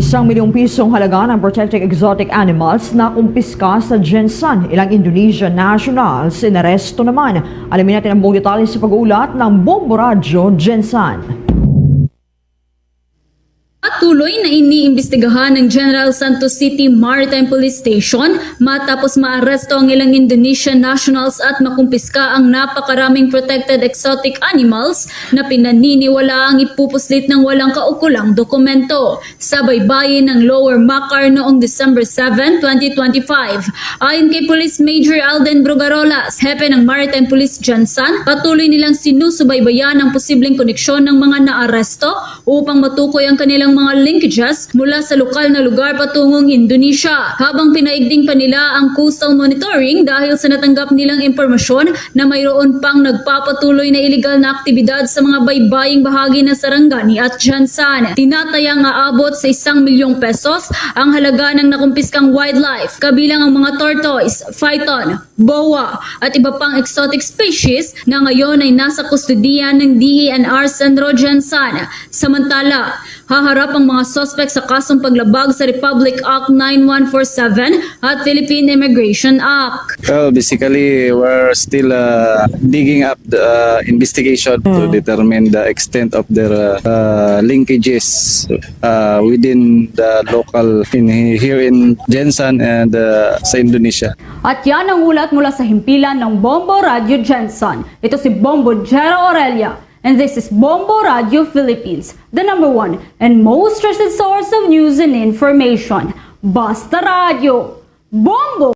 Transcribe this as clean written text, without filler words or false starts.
₱1 milyong halaga ng protected exotic animals na kumpiska sa Jensan. Ilang Indonesian nationals inaresto naman. Alamin natin ang buong detalye sa pag-uulat ng Bombo Radyo Jensan. Patuloy na iniimbestigahan ng General Santos City Maritime Police Station matapos maaresto ang ilang Indonesian nationals at makumpiska ang napakaraming protected exotic animals na pinaniniwala ang ipupuslit ng walang kaukulang dokumento sa baybayin ng Lower Makar noong December 7, 2025. Ayon kay Police Major Alden Brugarolas, hepe ng Maritime Police Jensan, patuloy nilang sinusubaybayan ang posibleng koneksyon ng mga naaresto upang matukoy ang kanilang mga linkages mula sa lokal na lugar patungong Indonesia, habang pinaigting pa nila ang coastal monitoring dahil sa natanggap nilang impormasyon na mayroon pang nagpapatuloy na iligal na aktibidad sa mga baybaying bahagi ng Sarangani at Jensan. Tinatayang aabot sa ₱1 milyong ang halaga ng nakumpiskang wildlife, kabilang ang mga tortoise, phyton, boa at iba pang exotic species na ngayon ay nasa kustodiyan ng DENR Sendro Jensan. Samantala, haharap ang mga suspect sa kasong paglabag sa Republic Act 9147 at Philippine Immigration Act. Well, basically, we're still digging up the investigation to determine the extent of their linkages within the local here in Jensan and sa Indonesia. At yan ang ulat mula sa himpilan ng Bombo Radio Jensan. Ito si Bombo Jera Aurelia. And this is Bombo Radio Philippines, the #1 and most trusted source of news and information. Basta Radio! Bombo!